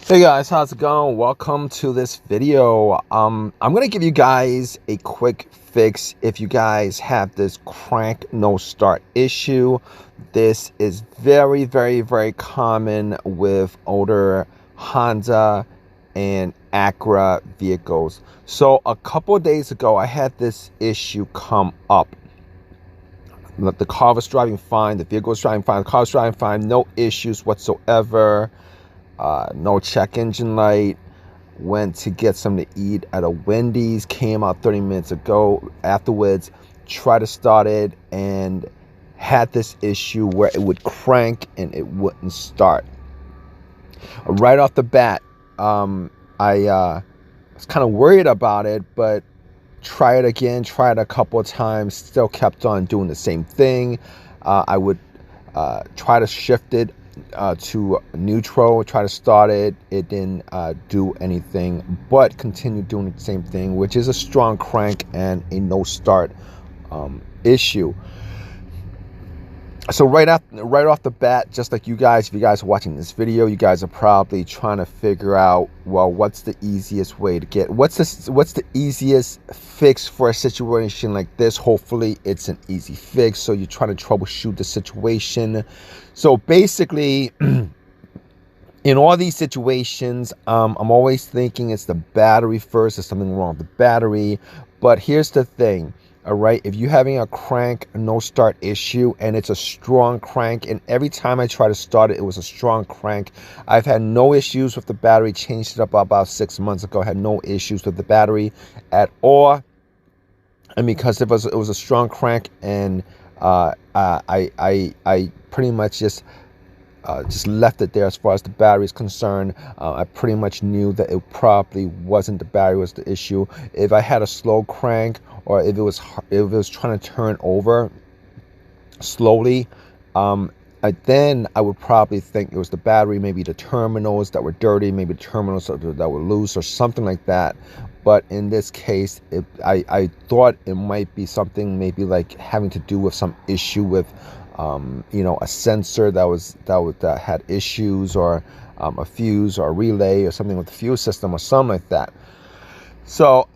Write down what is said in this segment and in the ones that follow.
Hey guys, how's it going? Welcome to this video. I'm gonna give you guys a quick fix if you guys have this crank no start issue. This is very common with older Honda and Acura vehicles. So a couple of days ago, I had this issue come up. The car was driving fine, the vehicle was driving fine, the car was driving fine, no issues whatsoever. No check engine light. Went to get something to eat at a Wendy's. Came out 30 minutes ago. Afterwards, tried to start it and had this issue where it would crank and it wouldn't start. Right off the bat, I was kind of worried about it, but try it again. Tried a couple of times. Still kept on doing the same thing. I would try to shift it to neutral, try to start it. It didn't do anything, but continued doing the same thing, which is a strong crank and a no start issue. So right off the bat, just like you guys, if you guys are watching this video, you guys are probably trying to figure out, well, what's the easiest way to get, what's the easiest fix for a situation like this. Hopefully it's an easy fix. So you're trying to troubleshoot the situation. So basically, in all these situations, I'm always thinking it's the battery first. There's something wrong with the battery. But here's the thing. All right, if you're having a crank no start issue and it's a strong crank, and every time I try to start it, it was a strong crank. I've had no issues with the battery. Changed it up about 6 months ago. Had no issues with the battery at all. And because it was a strong crank, and I pretty much just left it there as far as the battery is concerned. I pretty much knew that it probably wasn't the battery was the issue. If I had a slow crank, or if it was trying to turn over slowly, then I would probably think it was the battery, maybe the terminals that were dirty, maybe the terminals that were loose or something like that. But in this case, I thought it might be something maybe like having to do with some issue with a sensor that had issues, or a fuse or a relay or something with the fuse system or something like that. So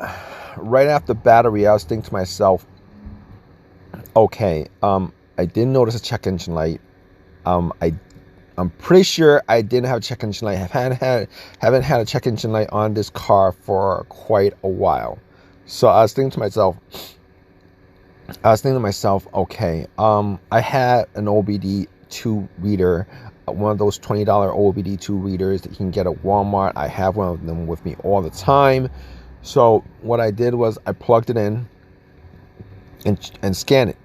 right after battery, I was thinking to myself, okay, I didn't notice a check engine light. I'm pretty sure I didn't have a check engine light. Haven't had a check engine light on this car for quite a while. So I was thinking to myself, okay, I had an OBD2 reader, one of those $20 OBD2 readers that you can get at Walmart. I have one of them with me all the time. So what I did was I plugged it in and scanned it.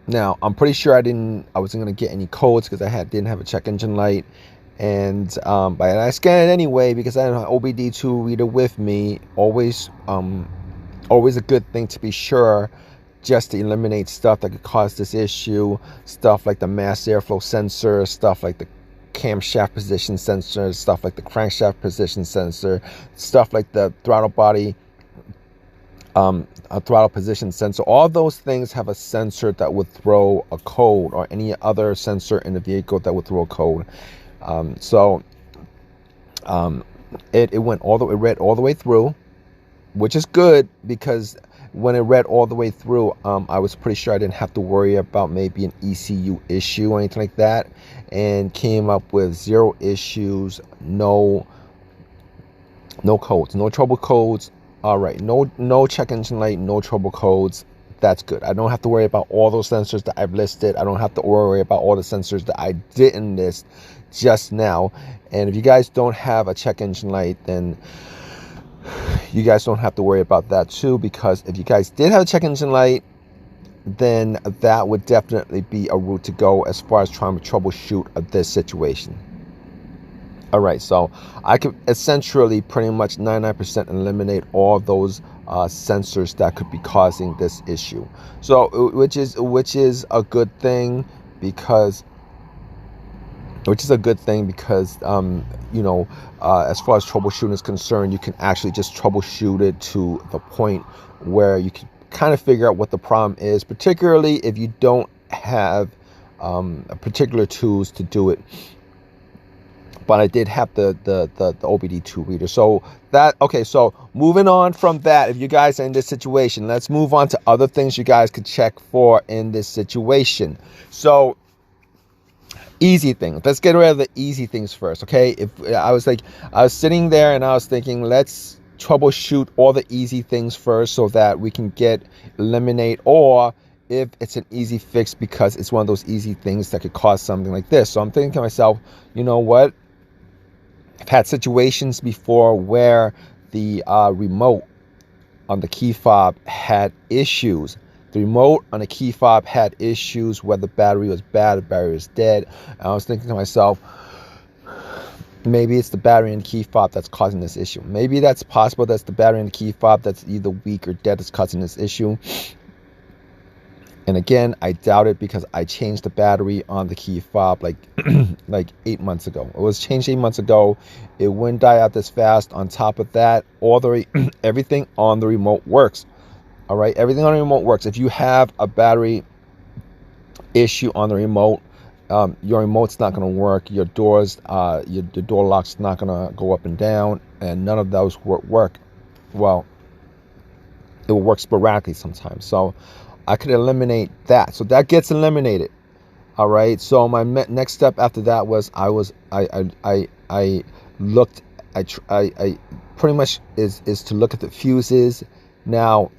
Now I'm pretty sure I wasn't gonna get any codes because didn't have a check engine light, and but I scanned it anyway because I had an OBD2 reader with me. Always a good thing to be sure, just to eliminate stuff that could cause this issue. Stuff like the mass airflow sensor, stuff like the camshaft position sensor, stuff like the crankshaft position sensor, stuff like the throttle body a throttle position sensor. All those things have a sensor that would throw a code, or any other sensor in the vehicle that would throw a code. It went it read all the way through, which is good, because when it read all the way through, I was pretty sure I didn't have to worry about maybe an ECU issue or anything like that, and came up with 0 issues, no codes, no trouble codes. All right, no check engine light, no trouble codes. That's good. I don't have to worry about all those sensors that I've listed. I don't have to worry about all the sensors that I didn't list just now. And if you guys don't have a check engine light, then you guys don't have to worry about that too, because if you guys did have a check engine light, then that would definitely be a route to go as far as trying to troubleshoot this situation. All right, so I could essentially pretty much 99% eliminate all those sensors that could be causing this issue. So which is a good thing, because as far as troubleshooting is concerned, you can actually just troubleshoot it to the point where you can kind of figure out what the problem is, particularly if you don't have particular tools to do it but I did have the OBD2 reader. So that, okay, so moving on from that, if you guys are in this situation, let's move on to other things you guys could check for in this situation. So easy things, let's get rid of the easy things first. Okay, if I was sitting there and I was thinking, let's troubleshoot all the easy things first so that we can eliminate, or if it's an easy fix because it's one of those easy things that could cause something like this. So I'm thinking to myself, you know what, I've had situations before where the remote on the key fob had issues. The remote on the key fob had issues where the battery was bad, the battery was dead. And I was thinking to myself, maybe it's the battery in the key fob that's causing this issue. Maybe that's possible. That's the battery in the key fob that's either weak or dead that's causing this issue. And again, I doubt it because I changed the battery on the key fob like 8 months ago. It was changed 8 months ago. It wouldn't die out this fast. On top of that, everything on the remote works. All right, everything on the remote works. If you have a battery issue on the remote, your remote's not going to work. Your doors, the door lock's not going to go up and down, and none of those work. Well, it will work sporadically sometimes. So I could eliminate that. So that gets eliminated. All right. So my next step after that was I pretty much is to look at the fuses. Now,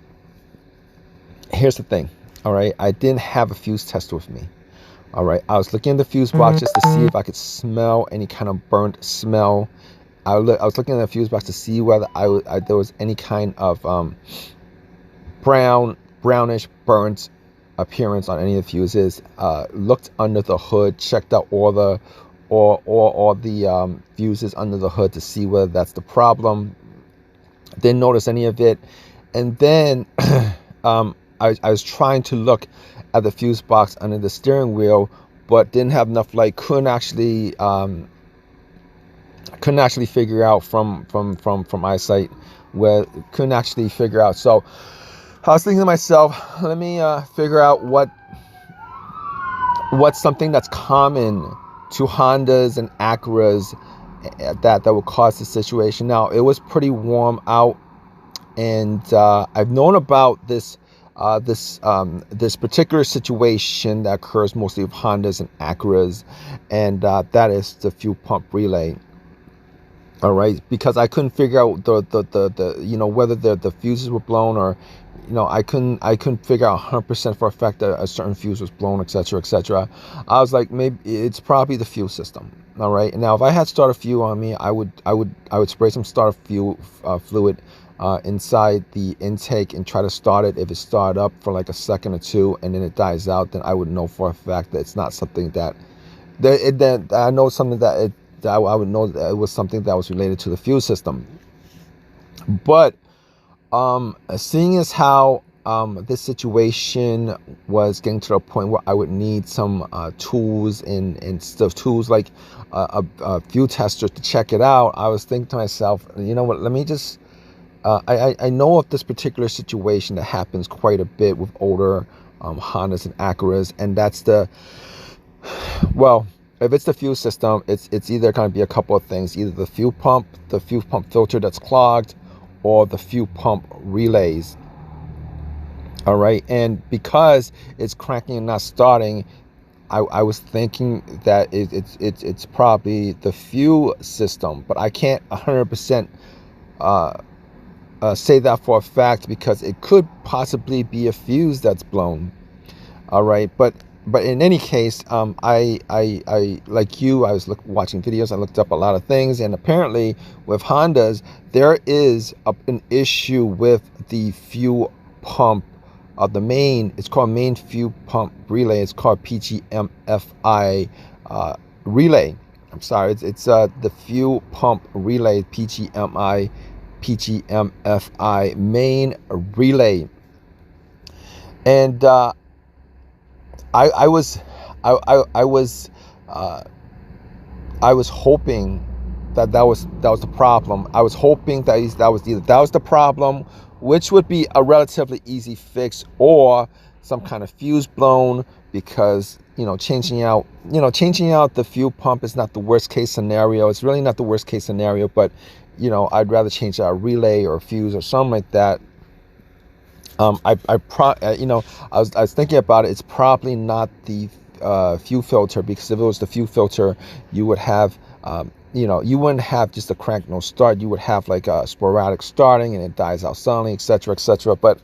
here's the thing. All right, I didn't have a fuse tester with me. All right, I was looking in the fuse box just to see if I could smell any kind of burnt smell. I was looking in the fuse box to see whether there was any kind of brownish burnt appearance on any of the fuses. Looked under the hood, checked out all the fuses under the hood to see whether that's the problem. Didn't notice any of it, and then I was trying to look at the fuse box under the steering wheel, but didn't have enough light. Couldn't actually figure out from eyesight where couldn't actually figure out. So I was thinking to myself, let me figure out what's something that's common to Hondas and Acuras that would cause the situation. Now, it was pretty warm out, and I've known about this particular situation that occurs mostly with Hondas and Acuras, and that is the fuel pump relay. All right, because I couldn't figure out the whether the fuses were blown, or I couldn't figure out 100% for a fact that a certain fuse was blown, etc., etc. I was like, maybe it's probably the fuel system. All right, now if I had starter fuel on me, I would spray some starter fuel fluid inside the intake and try to start it. If it started up for like a second or two and then it dies out, then I would know for a fact that it's not something that I know something that I would know that it was something that was related to the fuel system. But seeing as how this situation was getting to the point where I would need some tools and stuff, tools like a fuel tester to check it out, I was thinking to myself, you know what, let me just I know of this particular situation that happens quite a bit with older Hondas and Acuras, and that's if it's the fuel system, it's either going to be a couple of things: either the fuel pump filter that's clogged, or the fuel pump relays. All right, and because it's cranking and not starting, I was thinking that it's probably the fuel system, but I can't 100% say that for a fact, because it could possibly be a fuse that's blown. All right, but in any case, I like you, I was watching videos, I looked up a lot of things, and apparently with Hondas there is an issue with the fuel pump of the main. It's called main fuel pump relay. It's called PGMFI relay. I'm sorry, it's the fuel pump relay, PGMFI main relay. And I was hoping that was the problem. I was hoping that that was the problem, which would be a relatively easy fix, or some kind of fuse blown, because changing out the fuel pump is not the worst case scenario. It's really not the worst case scenario, but I'd rather change out a relay or a fuse or something like that. I was thinking about it. It's probably not the fuel filter, because if it was the fuel filter, you would have you wouldn't have just a crank no start. You would have like a sporadic starting and it dies out suddenly, etc., etc. But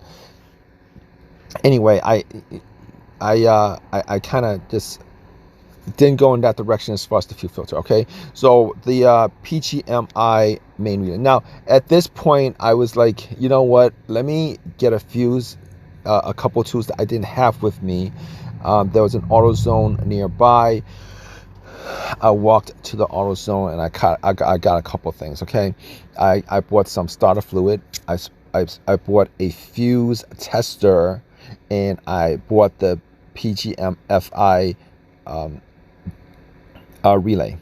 anyway, I kind of just didn't go in that direction as far as the fuel filter. Okay, so the PGMI main relay. Now at this point, I was like, you know what? Let me get a fuse, a couple tools that I didn't have with me. There was an AutoZone nearby. I walked to the AutoZone and I got a couple things. Okay, I bought some starter fluid. I bought a fuse tester, and I bought the PGM-FI relay.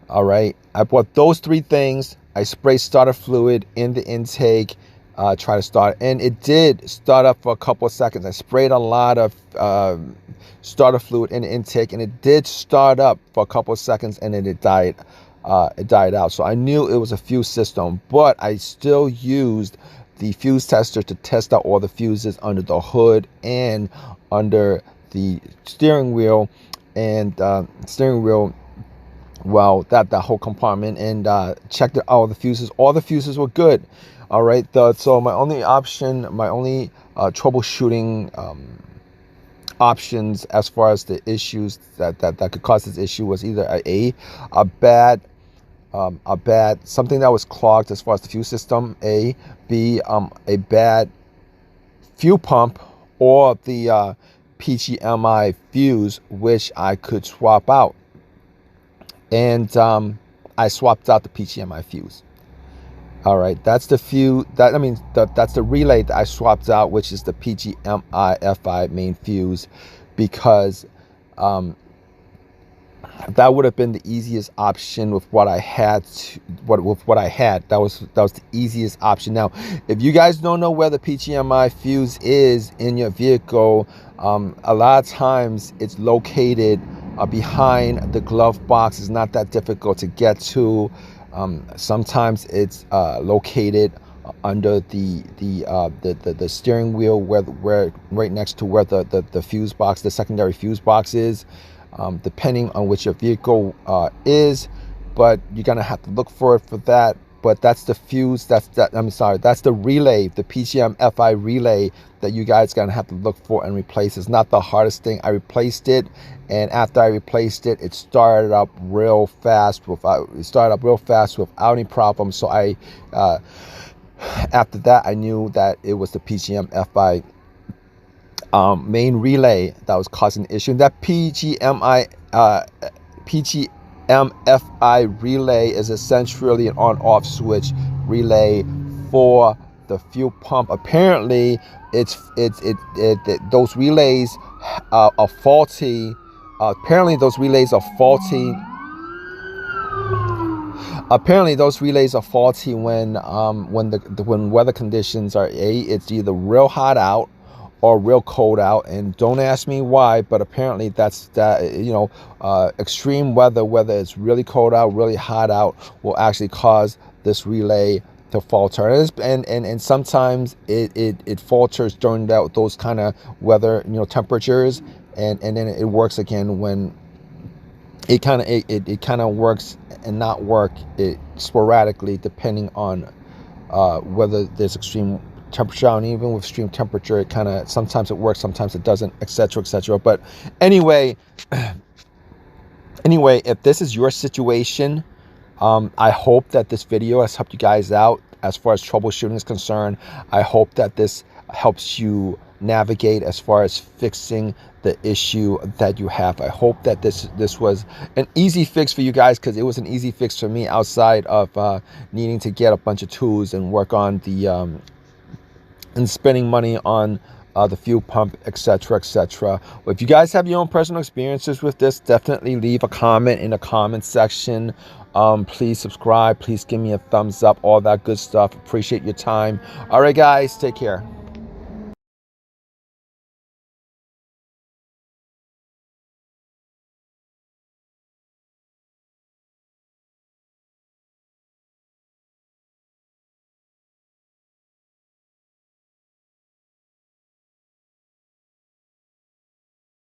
All right, I bought those three things. I sprayed starter fluid in the intake, try to start, and it did start up for a couple of seconds. I sprayed a lot of starter fluid in the intake, and it did start up for a couple of seconds, and then it died out. So I knew it was a fuse system, but I still used the fuse tester to test out all the fuses under the hood and under the steering wheel, and well, that whole compartment, and checked out all the fuses. All the fuses were good. All right, so my only troubleshooting options as far as the issues that could cause this issue was either a bad something that was clogged as far as the fuel system, B, a bad fuel pump, or the PGMI fuse, which I could swap out. And I swapped out the PGMI fuse. All right, that's the fuse. That's the relay that I swapped out, which is the PGMI-FI main fuse, because that would have been the easiest option with what I had. That was the easiest option. Now, if you guys don't know where the PGMI fuse is in your vehicle, a lot of times it's located behind the glove box. It's not that difficult to get to. Sometimes it's located under the steering wheel, where right next to where the fuse box, the secondary fuse box is, depending on which your vehicle is. But you're gonna have to look for it for that. But that's the fuse. That's the relay, the PGM-FI relay that you guys gonna have to look for and replace. It's not the hardest thing. I replaced it, and after I replaced it, it started up real fast without any problems. So after that, I knew that it was the PGM-FI main relay that was causing the issue. That PGM-FI relay is essentially an on-off switch relay for the fuel pump. Apparently, those relays are faulty. Apparently, those relays are faulty when weather conditions are it's either real hot out or real cold out. And don't ask me why, but apparently that's extreme weather, whether it's really cold out, really hot out, will actually cause this relay to falter. And sometimes it falters during those kind of weather temperatures, and then it works again when it kind of works and not work it sporadically, depending on whether there's extreme temperature. And even with extreme temperature, it kind of sometimes it works, sometimes it doesn't, etc., etc. But anyway, if this is your situation, I hope that this video has helped you guys out as far as troubleshooting is concerned. I hope that this helps you navigate as far as fixing the issue that you have. I hope that this was an easy fix for you guys, because it was an easy fix for me, outside of needing to get a bunch of tools and work on the and spending money on the fuel pump, etc., etc. If you guys have your own personal experiences with this, definitely leave a comment in the comment section. Please subscribe, please give me a thumbs up, all that good stuff. Appreciate your time. All right, guys, take care.